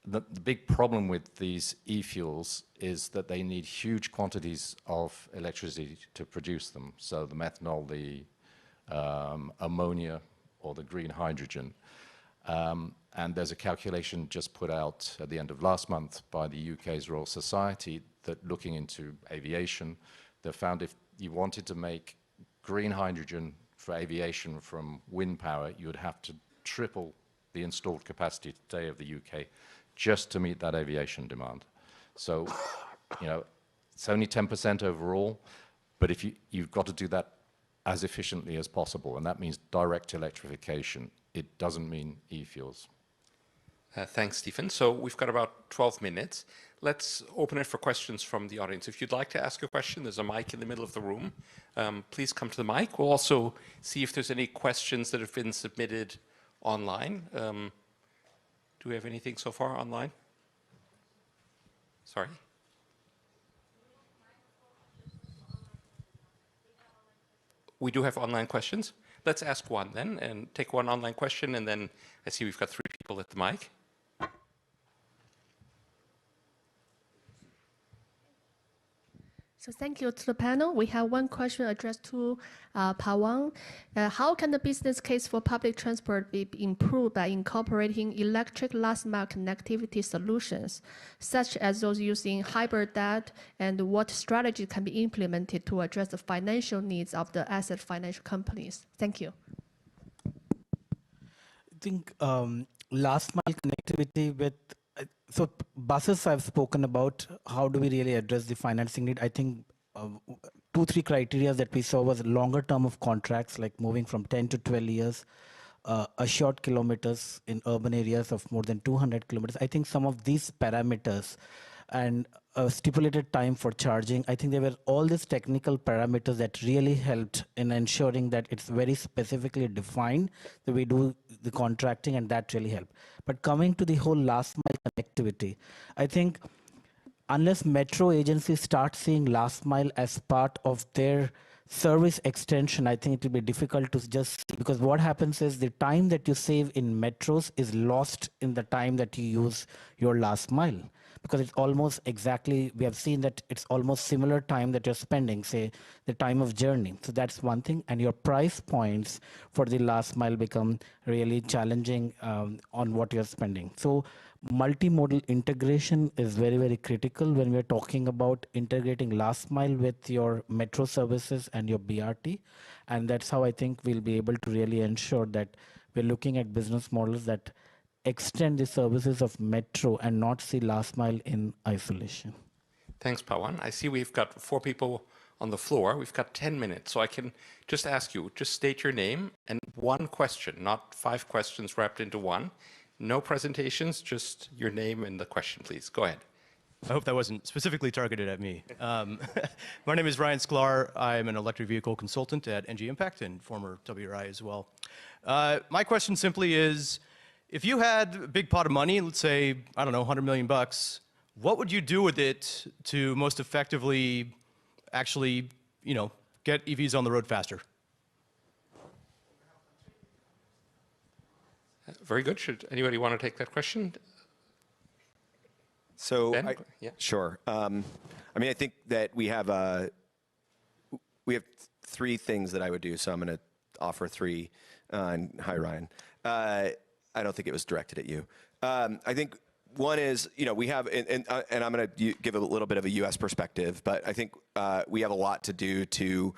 the big problem with these e-fuels is that they need huge quantities of electricity to produce them. So the methanol, the ammonia, or the green hydrogen. And there's a calculation just put out at the end of last month by the UK's Royal Society that looking into aviation, they found if you wanted to make green hydrogen for aviation from wind power, you would have to triple the installed capacity today of the UK just to meet that aviation demand. So, you know, it's only 10% overall, but if you've got to do that as efficiently as possible, and that means direct electrification. It doesn't mean e-fuels. Thanks, Stephen. So we've got about 12 minutes. Let's open it for questions from the audience. If you'd like to ask a question, there's a mic in the middle of the room. Please come to the mic. We'll also see if there's any questions that have been submitted online. Do we have anything so far online? Sorry? We do have online questions. Let's ask one then, and take one online question, and then I see we've got 3 people at the mic. So thank you to the panel. We have one question addressed to Pawan. How can the business case for public transport be improved by incorporating electric last mile connectivity solutions, such as those using hybrid DAT, and what strategy can be implemented to address the financial needs of the asset financial companies? Thank you. I think last mile connectivity with so buses I've spoken about, how do we really address the financing need? I think 2-3 criteria that we saw was longer term of contracts, like moving from 10 to 12 years, assured kilometers in urban areas of more than 200 kilometers. I think some of these parameters and a stipulated time for charging, I think there were all these technical parameters that really helped in ensuring that it's very specifically defined that we do the contracting, and that really helped. But coming to the whole last mile connectivity, I think unless metro agencies start seeing last mile as part of their service extension, I think it will be difficult to just see, because what happens is the time that you save in metros is lost in the time that you use your last mile. Because it's almost exactly, we have seen that it's almost similar time that you're spending, say, the time of journey. So that's one thing. And your price points for the last mile become really challenging on what you're spending. So multimodal integration is very, very critical when we're talking about integrating last mile with your metro services and your BRT. And that's how I think we'll be able to really ensure that we're looking at business models that extend the services of metro and not see last mile in isolation. Thanks, Pawan. I see we've got 4 people on the floor. We've got 10 minutes, so I can just ask you, just state your name and one question, not 5 questions wrapped into one. No presentations, just your name and the question, please. Go ahead. I hope that wasn't specifically targeted at me. My name is Ryan Sklar. I'm an electric vehicle consultant at NG Impact and former WRI as well. My question simply is, if you had a big pot of money, let's say, I don't know, 100 million bucks, what would you do with it to most effectively actually, you know, get EVs on the road faster? Very good. Should anybody want to take that question? So, Ben? Yeah. Sure. I mean, I think that we have 3 things that I would do. So I'm going to offer 3. And hi, Ryan. I don't think it was directed at you. I think one is, you know, we have, and I'm going to give a little bit of a U.S. perspective, but I think we have a lot to do to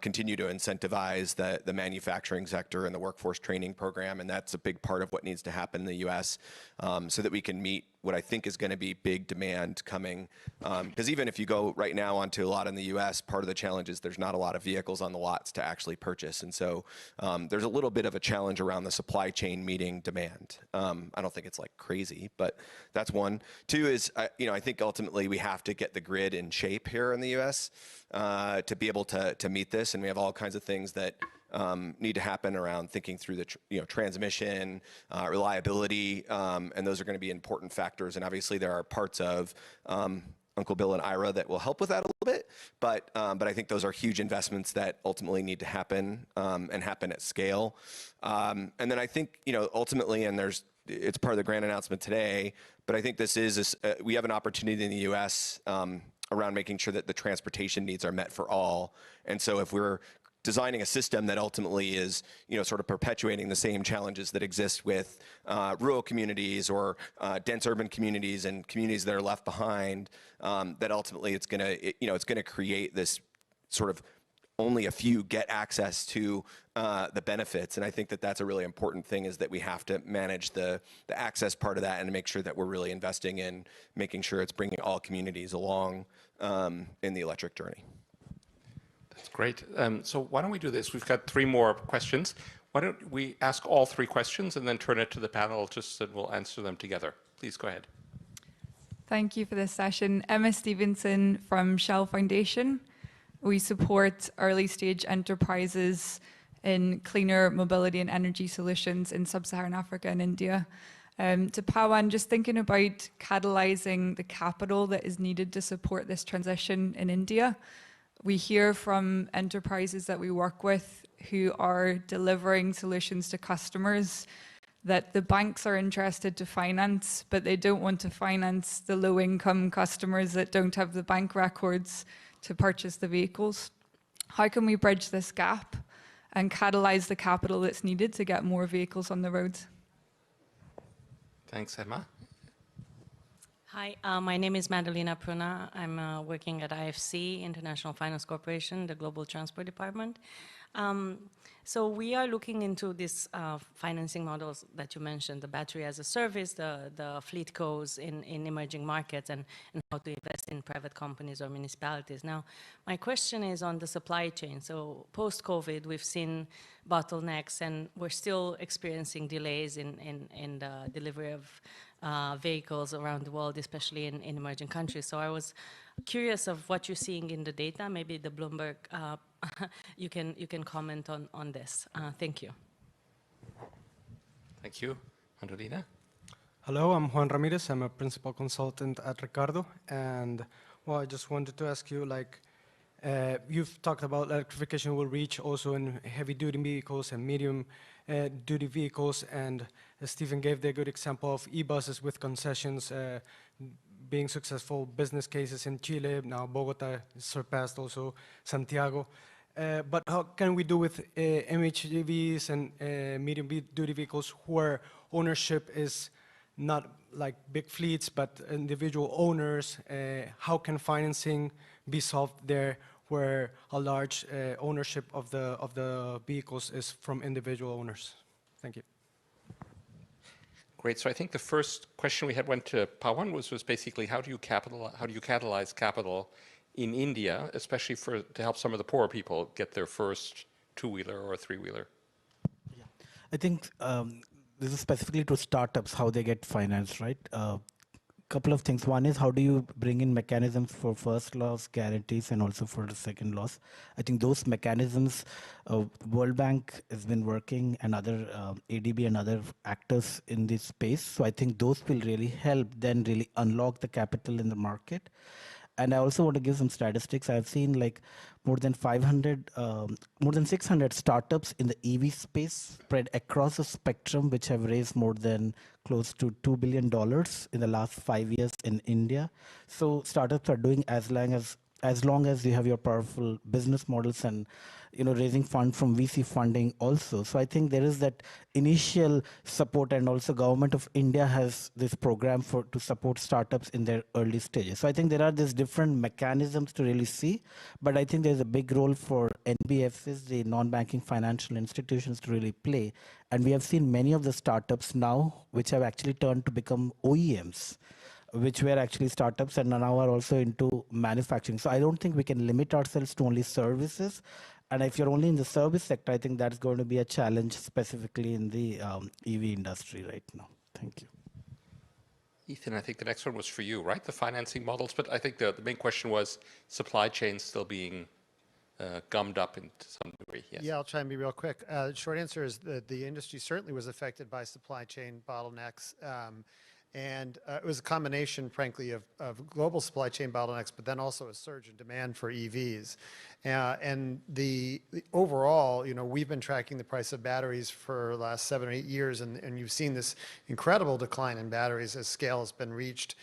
continue to incentivize the manufacturing sector and the workforce training program, and that's a big part of what needs to happen in the U.S. So that we can meet what I think is going to be big demand coming. Because even if you go right now onto a lot in the U.S., part of the challenge is there's not a lot of vehicles on the lots to actually purchase, and so there's a little bit of a challenge around the supply chain meeting demand. I don't think it's like crazy, but that's one. Two is, I think ultimately we have to get the grid in shape here in the U.S. To be able to meet this, and we have all kinds of things that need to happen around thinking through the transmission, reliability, and those are going to be important factors. And obviously there are parts of Uncle Bill and Ira that will help with that a little bit, but I think those are huge investments that ultimately need to happen and happen at scale. And then I think ultimately, and it's part of the grant announcement today, but I think this is we have an opportunity in the U.S. Around making sure that the transportation needs are met for all. And so if we're designing a system that ultimately is, sort of perpetuating the same challenges that exist with rural communities or dense urban communities and communities that are left behind, that ultimately it's gonna create this sort of only a few get access to the benefits. And I think that that's a really important thing, is that we have to manage the access part of that and make sure that we're really investing in making sure it's bringing all communities along in the electric journey. That's great. So why don't we do this? We've got 3 more questions. Why don't we ask all 3 questions and then turn it to the panel, just so we'll answer them together. Please go ahead. Thank you for this session. Emma Stevenson from Shell Foundation. We support early stage enterprises in cleaner mobility and energy solutions in sub-Saharan Africa and India. To Pawan, just thinking about catalyzing the capital that is needed to support this transition in India. We hear from enterprises that we work with who are delivering solutions to customers that the banks are interested to finance, but they don't want to finance the low-income customers that don't have the bank records to purchase the vehicles. How can we bridge this gap and catalyze the capital that's needed to get more vehicles on the roads? Thanks, Emma. Hi, my name is Madalena Pruna. I'm working at IFC, International Finance Corporation, the Global Transport Department. So we are looking into these financing models that you mentioned, the battery as a service, the fleet codes in emerging markets, and how to invest in private companies or municipalities. Now, my question is on the supply chain. So post-COVID, we've seen bottlenecks, and we're still experiencing delays in the delivery of vehicles around the world, especially in emerging countries. So I was curious of what you're seeing in the data. Maybe the Bloomberg, you can comment on this. Thank you. Thank you. Andolina? Hello, I'm Juan Ramirez. I'm a principal consultant at Ricardo. And well, I just wanted to ask you, you've talked about electrification will reach also in heavy-duty vehicles and medium-duty vehicles, and Stephen gave the good example of e-buses with concessions being successful business cases in Chile. Now Bogota surpassed also Santiago. But how can we do with MHDVs and medium-duty vehicles where ownership is not like big fleets, but individual owners? How can financing be solved there, where a large ownership of the vehicles is from individual owners? Thank you. Great. So I think the first question we had went to Pawan was basically how do you catalyze capital in India, especially to help some of the poorer people get their first 2-wheeler or 3-wheeler? Yeah. I think this is specifically to startups, how they get financed, right? Couple of things. One is, how do you bring in mechanisms for first loss guarantees and also for the second loss? I think those mechanisms, World Bank has been working, and other ADB and other actors in this space. So I think those will really help then really unlock the capital in the market. And I also want to give some statistics. I've seen more than 600 startups in the EV space spread across the spectrum, which have raised more than close to $2 billion in the last 5 years in India. So startups are doing as as long as you have your powerful business models and raising fund from VC funding also. So I think there is that initial support, and also Government of India has this program to support startups in their early stages. So I think there are these different mechanisms to really see, but I think there's a big role for NBFCs, the non-banking financial institutions, to really play. And we have seen many of the startups now which have actually turned to become OEMs, which were actually startups and now are also into manufacturing. So I don't think we can limit ourselves to only services. And if you're only in the service sector, I think that's going to be a challenge specifically in the EV industry right now. Thank you. Ethan, I think the next one was for you, right? The financing models, but I think the main question was supply chain still being gummed up to some degree. Yes. Yeah, I'll try and be real quick. Short answer is that the industry certainly was affected by supply chain bottlenecks. And it was a combination, frankly, of global supply chain bottlenecks, but then also a surge in demand for EVs. And the overall, we've been tracking the price of batteries for the last 7 or 8 years, and you've seen this incredible decline in batteries as scale has been reached.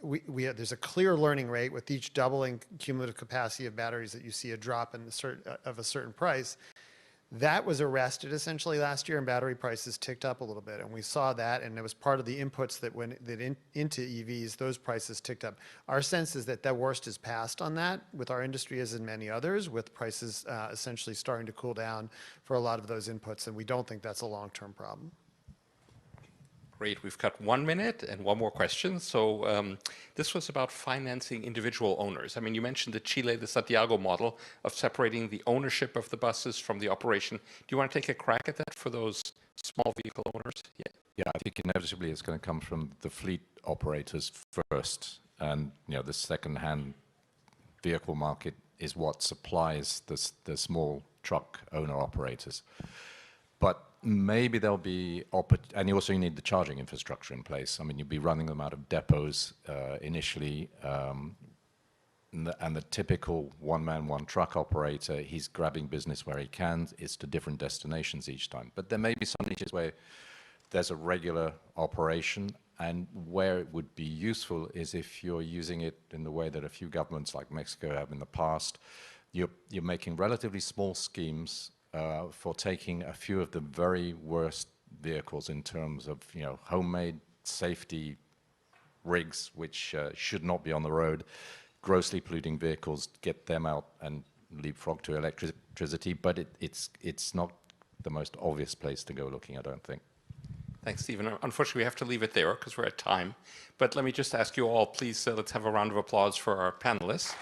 There's a clear learning rate with each doubling cumulative capacity of batteries that you see a drop of a certain price. That was arrested essentially last year, and battery prices ticked up a little bit. And we saw that, and it was part of the inputs that went into EVs, those prices ticked up. Our sense is that the worst is past on that with our industry, as in many others, with prices essentially starting to cool down for a lot of those inputs, and we don't think that's a long-term problem. Great. We've got 1 minute and one more question. So this was about financing individual owners. I mean, you mentioned the Santiago model of separating the ownership of the buses from the operation. Do you want to take a crack at that for those small vehicle owners? Yeah. Yeah, I think inevitably it's going to come from the fleet operators first. And, the second-hand vehicle market is what supplies the small truck owner operators. But maybe there'll be, and you also need the charging infrastructure in place. I mean, you'll be running them out of depots initially, and the typical one-man, one-truck operator, he's grabbing business where he can. It's to different destinations each time. But there may be some niches where there's a regular operation, and where it would be useful is if you're using it in the way that a few governments like Mexico have in the past. You're making relatively small schemes for taking a few of the very worst vehicles in terms of, homemade safety rigs, which should not be on the road, grossly polluting vehicles, get them out and leapfrog to electricity. But it's not the most obvious place to go looking, I don't think. Thanks, Stephen. Unfortunately, we have to leave it there because we're at time. But let me just ask you all, please, let's have a round of applause for our panelists.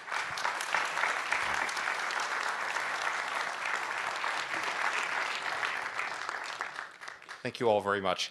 Thank you all very much.